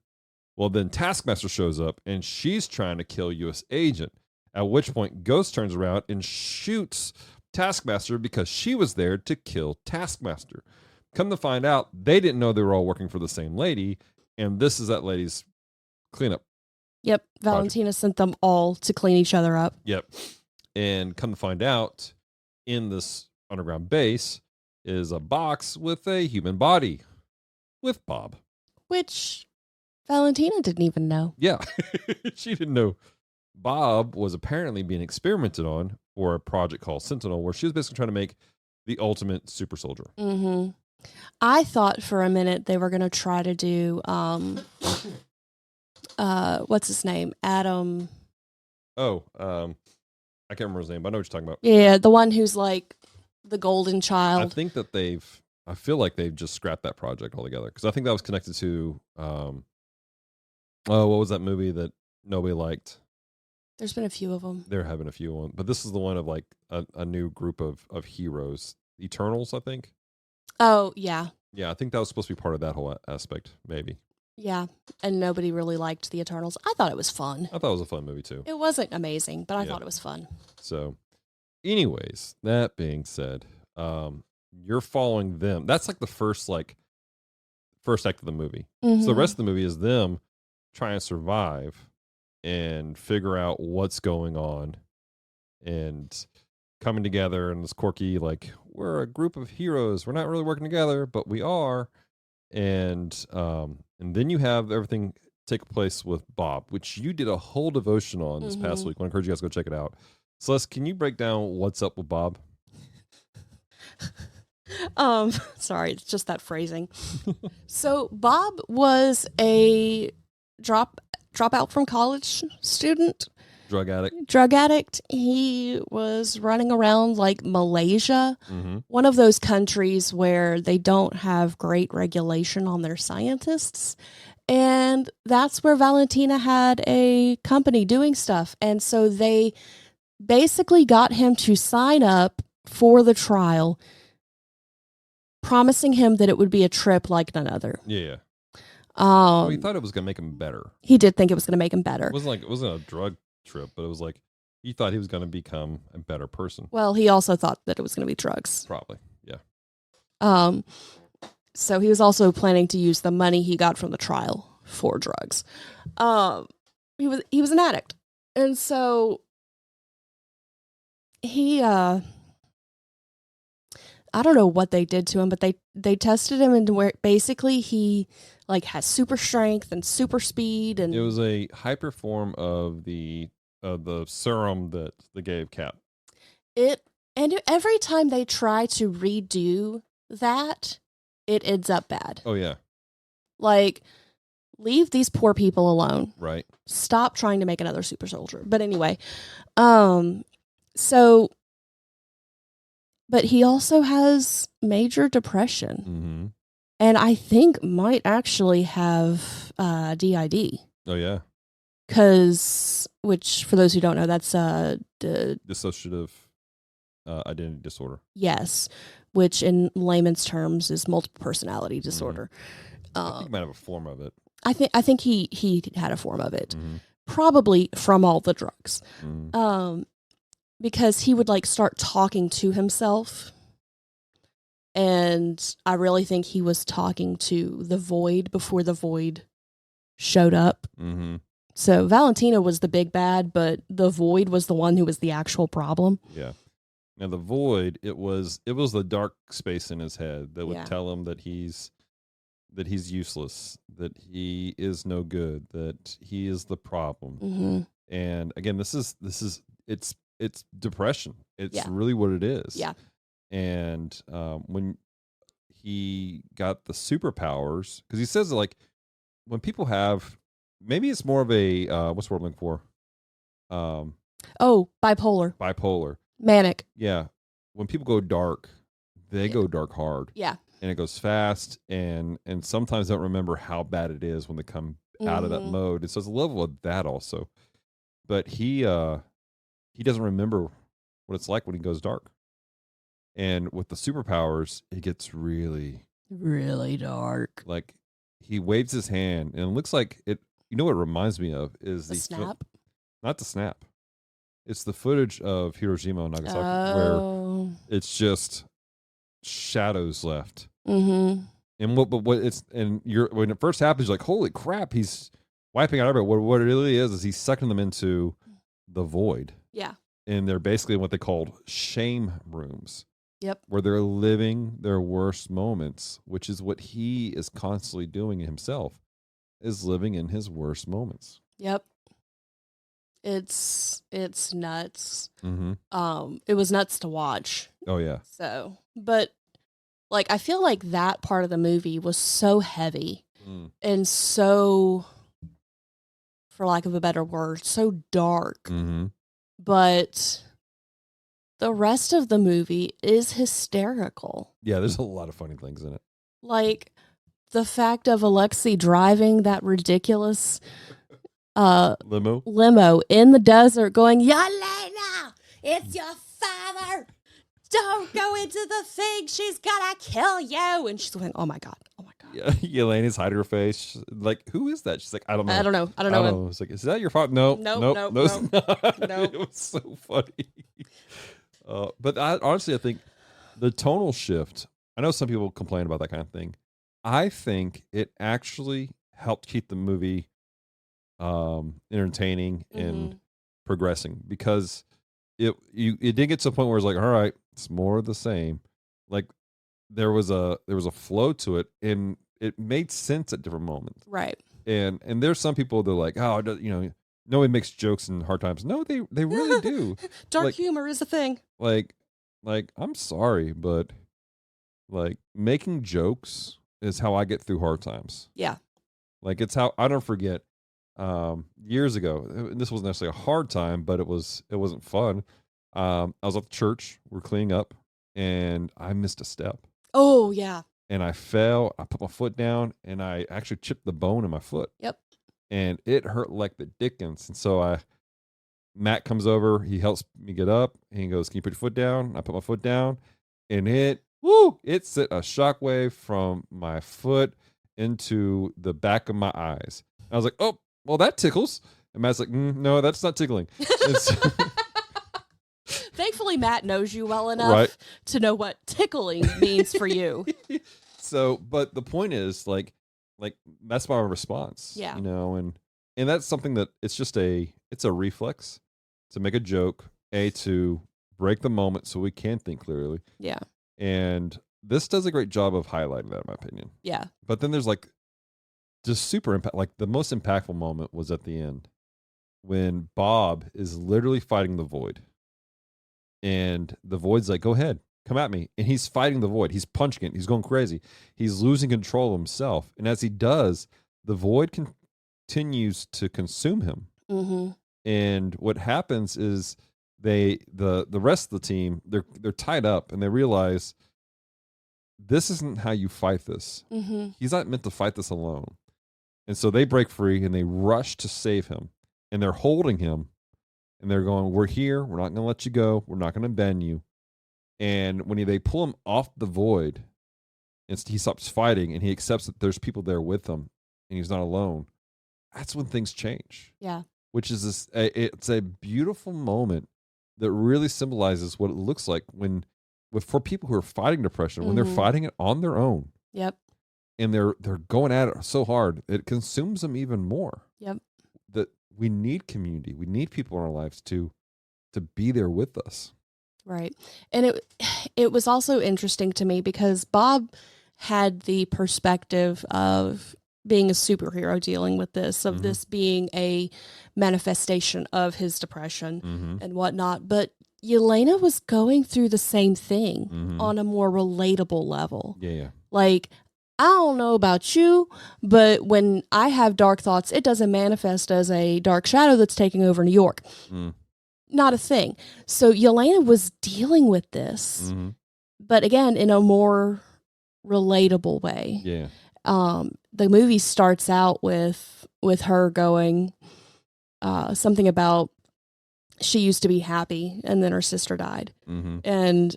Well, then Taskmaster shows up, and she's trying to kill U.S. agent. At which point, Ghost turns around and shoots Taskmaster because she was there to kill Taskmaster. Come to find out, they didn't know they were all working for the same lady, and this is that lady's cleanup. Yep. Valentina sent them all to clean each other up. Yep. And come to find out, in this underground base is a box with a human body with Bob. Which Valentina didn't even know. Yeah. She didn't know. Bob was apparently being experimented on for a project called Sentinel, where she was basically trying to make the ultimate super soldier. Mm-hmm. I thought for a minute they were going to try to do, what's his name? Adam. Oh, I can't remember his name, but I know what you're talking about. Yeah, the one who's like the golden child. I think that I feel like they've just scrapped that project altogether, because I think that was connected to, what was that movie that nobody liked? There's been a few of them. They're having a few on, but this is the one of like a new group of heroes, Eternals, I think. Oh, yeah. Yeah, I think that was supposed to be part of that whole aspect, maybe. Yeah, and nobody really liked the Eternals. I thought it was fun. I thought it was a fun movie too. It wasn't amazing, but I thought it was fun. So, anyways, that being said, you're following them. That's like the first act of the movie. Mm-hmm. So the rest of the movie is them trying to survive and figure out what's going on and coming together in this quirky, like, we're a group of heroes. We're not really working together, but we are. And then you have everything take place with Bob, which you did a whole devotion on this past week. I encourage you guys to go check it out. Celeste, can you break down what's up with Bob? Sorry, it's just that phrasing. So Bob was a dropout from college student. Drug addict. He was running around like Malaysia, mm-hmm. one of those countries where they don't have great regulation on their scientists. And that's where Valentina had a company doing stuff. And so they basically got him to sign up for the trial, promising him that it would be a trip like none other. Yeah. Well, he thought it was going to make him better. He did think it was going to make him better. It wasn't a drug trip, but it was like he thought he was going to become a better person. Well, he also thought that it was going to be drugs. Probably, yeah. So he was also planning to use the money he got from the trial for drugs. He was an addict, and so he I don't know what they did to him, but they tested him into where basically he like has super strength and super speed, and it was a hyper form of the serum that they gave Cap. And every time they try to redo that, it ends up bad. Oh yeah. Like, leave these poor people alone. Right. Stop trying to make another super soldier. But anyway, so but he also has major depression. Mm-hmm. And I think might actually have DID. Oh, yeah. Which, for those who don't know, that's dissociative identity disorder. Yes, which in layman's terms is multiple personality disorder. I think he might have a form of it. I think he had a form of it, mm-hmm. probably from all the drugs. Mm-hmm. Because he would like start talking to himself. And I really think he was talking to the void before the void showed up. Mm-hmm. So Valentina was the big bad, but the void was the one who was the actual problem. Yeah. Now the void, it was the dark space in his head that would tell him that he's useless, that he is no good, that he is the problem. Mm-hmm. And again, it's depression. It's really what it is. Yeah. And when he got the superpowers, because he says that, like, when people have, maybe it's more of a what's the word I'm looking for? Bipolar. Manic. Yeah. When people go dark, they go dark hard. Yeah. And it goes fast, and sometimes don't remember how bad it is when they come out of that mode. And so it's a level of that also. But he doesn't remember what it's like when he goes dark. And with the superpowers, it gets really dark. like he waves his hand and it looks like it. You know what it reminds me of is The snap? not the snap. It's the footage of Hiroshima and Nagasaki where Oh. it's just shadows left. Mm-hmm. And what it's and you're when it first happens, you're like, holy crap, he's wiping out everybody. What it really is he's sucking them into the void. Yeah. And they're basically what they called shame rooms. Yep. Where they're living their worst moments, which is what he is constantly doing himself, is living in his worst moments. Yep. It's nuts. Mm-hmm. It was nuts to watch. Oh yeah. So, but like I feel like that part of the movie was so heavy and so, for lack of a better word, so dark. Mm-hmm. But the rest of the movie is hysterical. Yeah, there's a lot of funny things in it. Like the fact of Alexei driving that ridiculous limo in the desert going, Yelena, it's your father. Don't go into the thing. She's gonna kill you. And she's going, oh my God. Yeah, Elena's hiding her face. Like, who is that? She's like, I don't know. I don't know him. It's like, is that your father? No, Nope. it's not. It was so funny. But honestly, I think the tonal shift, I know some people complain about that kind of thing. I think it actually helped keep the movie entertaining and progressing, because it did get to a point where it's like, all right, it's more of the same. Like there was a flow to it, and it made sense at different moments. Right. And there's some people that are like, oh, nobody makes jokes in hard times. No, they really do. Dark humor is a thing. Like I'm sorry, but like making jokes is how I get through hard times. Yeah. Like it's how I don't forget years ago. This wasn't necessarily a hard time, but it wasn't fun. I was at the church, we're cleaning up, and I missed a step. Oh yeah. And I fell, I put my foot down, and I actually chipped the bone in my foot. Yep. And it hurt like the dickens. And so Matt comes over, he helps me get up, and he goes, can you put your foot down? I put my foot down, and it sent a shockwave from my foot into the back of my eyes. I was like, oh, well, that tickles. And Matt's like, no, that's not tickling. Thankfully, Matt knows you well enough to know what tickling means for you. So, but the point is, like that's my response. Yeah. And that's something that it's a reflex to make a joke, to break the moment so we can think clearly. Yeah. And this does a great job of highlighting that, in my opinion. Yeah. But then there's like just super impact. Like the most impactful moment was at the end when Bob is literally fighting the void. And the void's like, go ahead, come at me. And he's fighting the void. He's punching it. He's going crazy. He's losing control of himself. And as he does, the void continues to consume him. Mm-hmm. And what happens is the rest of the team, they're tied up, and they realize this isn't how you fight this. Mm-hmm. He's not meant to fight this alone. And so they break free and they rush to save him. And they're holding him. And they're going, we're here. We're not going to let you go. We're not going to bend you. And when they pull him off the void, and he stops fighting, and he accepts that there's people there with him, and he's not alone, that's when things change. Yeah. Which is it's a beautiful moment that really symbolizes what it looks like for people who are fighting depression, when they're fighting it on their own. Yep. And they're going at it so hard, it consumes them even more. Yep. That we need community. We need people in our lives to be there with us. Right. And it was also interesting to me because Bob had the perspective of being a superhero dealing with this, of this being a manifestation of his depression and whatnot. But Yelena was going through the same thing on a more relatable level. Yeah. Like, I don't know about you, but when I have dark thoughts, it doesn't manifest as a dark shadow that's taking over New York. Not a thing. So Yelena was dealing with this, but again, in a more relatable way. Yeah. The movie starts out with her going something about she used to be happy and then her sister died. And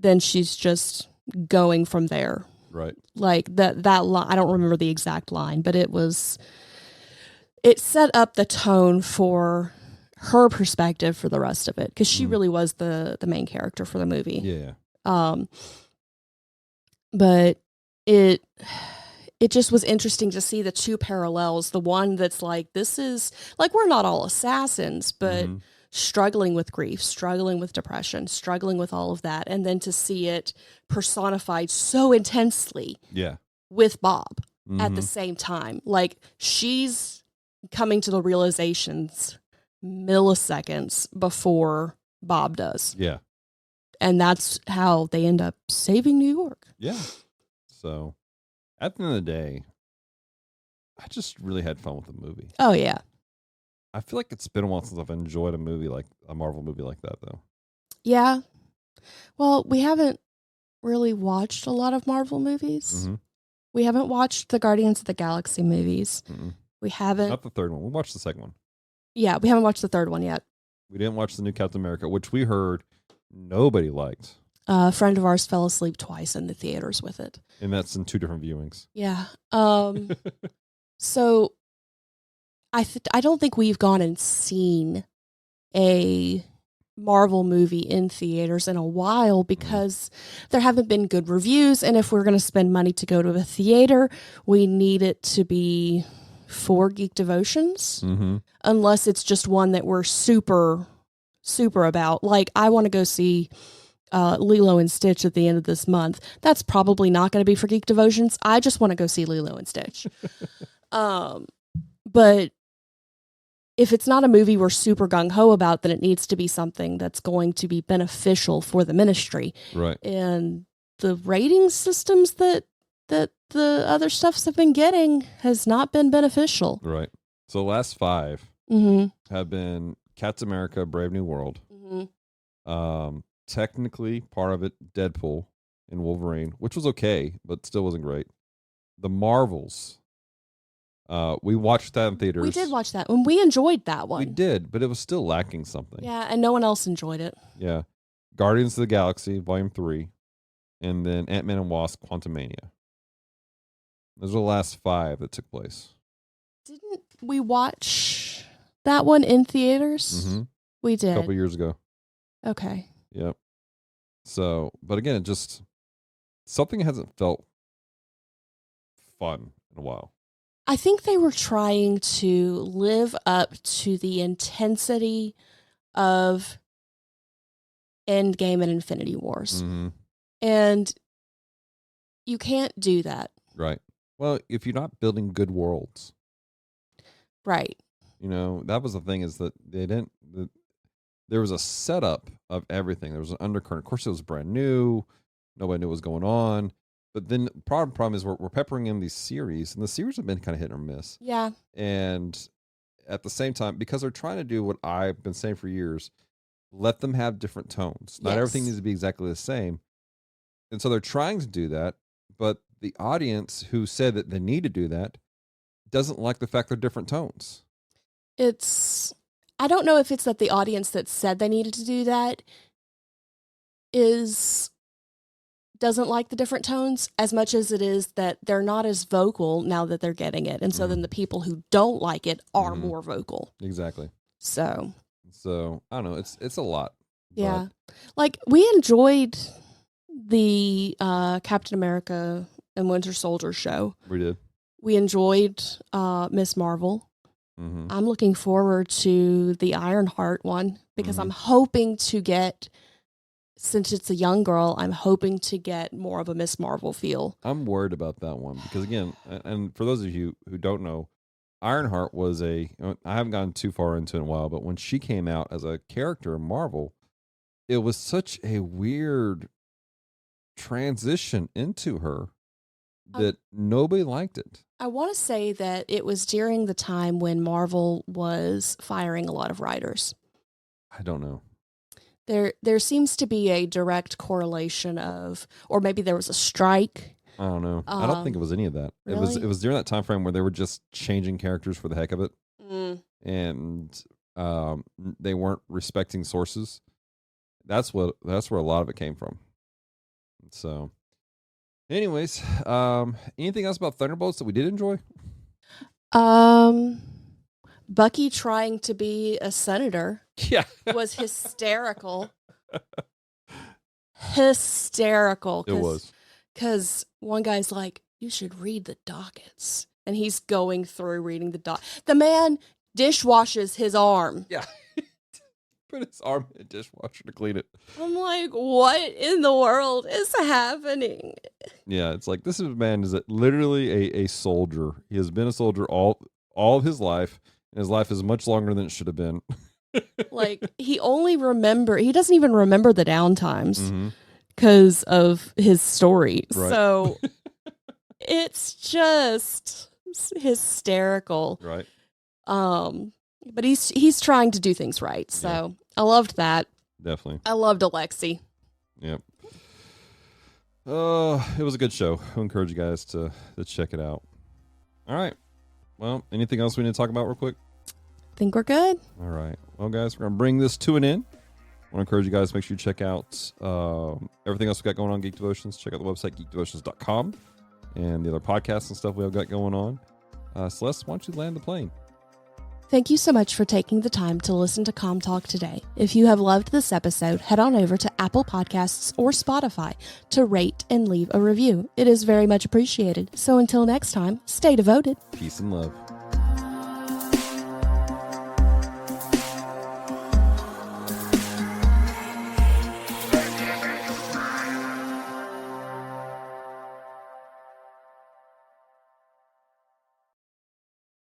then she's just going from there. Right. Like that line, I don't remember the exact line, but it set up the tone for her perspective for the rest of it, because she really was the main character for the movie. Yeah. But it just was interesting to see the two parallels. The one that's like, this is like, we're not all assassins, but struggling with grief, struggling with depression, struggling with all of that. And then to see it personified so intensely with Bob at the same time. Like, she's coming to the realizations milliseconds before Bob does. Yeah. And that's how they end up saving New York. Yeah. So at the end of the day, I just really had fun with the movie. Oh, yeah. I feel like it's been a while since I've enjoyed a Marvel movie like that, though. Yeah. Well, we haven't really watched a lot of Marvel movies. We haven't watched the Guardians of the Galaxy movies. We haven't. Not the third one. We watched the second one. Yeah, we haven't watched the third one yet. We didn't watch the new Captain America, which we heard nobody liked. A friend of ours fell asleep twice in the theaters with it. And that's in 2 different viewings. Yeah. So I don't think we've gone and seen a Marvel movie in theaters in a while, because there haven't been good reviews. And if we're going to spend money to go to a theater, we need it to be for Geek Devotions, unless it's just one that we're super, super about. Like, I want to go see Lilo and Stitch at the end of this month. That's probably not going to be for Geek Devotions. I just want to go see Lilo and Stitch. But if it's not a movie we're super gung-ho about, then it needs to be something that's going to be beneficial for the ministry. Right. And the rating systems that the other stuffs have been getting has not been beneficial. Right. So the last 5 have been Captain America, Brave New World. Technically, part of it, Deadpool and Wolverine, which was okay, but still wasn't great. The Marvels. We watched that in theaters. We did watch that one. We enjoyed that one. We did, but it was still lacking something. Yeah, and no one else enjoyed it. Yeah. Guardians of the Galaxy, Volume 3, and then Ant-Man and Wasp, Quantumania. Those are the last 5 that took place. Didn't we watch that one in theaters? We did. A couple years ago. Okay. Yep. So, but again, it just, something hasn't felt fun in a while. I think they were trying to live up to the intensity of Endgame and Infinity Wars. And you can't do that. Right. Well, if you're not building good worlds. Right. You know, that was the thing, is that there was a setup of everything. There was an undercurrent. Of course, it was brand new. Nobody knew what was going on. But then the problem is we're peppering in these series, and the series have been kind of hit or miss. Yeah. And at the same time, because they're trying to do what I've been saying for years, let them have different tones. Not everything needs to be exactly the same. And so they're trying to do that, but the audience who said that they need to do that doesn't like the fact they're different tones. I don't know if it's that the audience that said they needed to do that doesn't like the different tones as much as it is that they're not as vocal now that they're getting it. And so then the people who don't like it are more vocal. Exactly. So I don't know. It's a lot. Yeah. Like, we enjoyed the Captain America and Winter Soldier show. We did. We enjoyed Miss Marvel. I'm looking forward to the Ironheart one, because I'm hoping to get, since it's a young girl, I'm hoping to get more of a Miss Marvel feel. I'm worried about that one because, again, and for those of you who don't know, Ironheart was I haven't gone too far into it in a while, but when she came out as a character in Marvel, it was such a weird transition into her that nobody liked it. I want to say that it was during the time when Marvel was firing a lot of writers. I don't know. There seems to be a direct correlation of, or maybe there was a strike. I don't know. I don't think it was any of that. Really? It was during that time frame where they were just changing characters for the heck of it, and they weren't respecting sources. That's where a lot of it came from. So, anyways, anything else about Thunderbolts that we did enjoy? Bucky trying to be a senator Yeah. was hysterical. Hysterical. It was. Because one guy's like, you should read the dockets. And he's going through reading the The man dishwashes his arm. Yeah. Put his arm in a dishwasher to clean it. I'm like, what in the world is happening? Yeah, it's like this man is literally a soldier. He has been a soldier all of his life, and his life is much longer than it should have been. Like, he doesn't even remember the downtimes because of his story. Right. So it's just hysterical. Right. But he's trying to do things right. So I loved that. Definitely. I loved Alexi. Yep. It was a good show. I encourage you guys to check it out. All right. Well, anything else we need to talk about real quick? I think we're good. All right. Well, guys, we're going to bring this to an end. I want to encourage you guys to make sure you check out everything else we got going on Geek Devotions. Check out the website, geekdevotions.com, and the other podcasts and stuff we have got going on. Celeste, why don't you land the plane? Thank you so much for taking the time to listen to Comm Talk today. If you have loved this episode, head on over to Apple Podcasts or Spotify to rate and leave a review. It is very much appreciated. So until next time, stay devoted. Peace and love.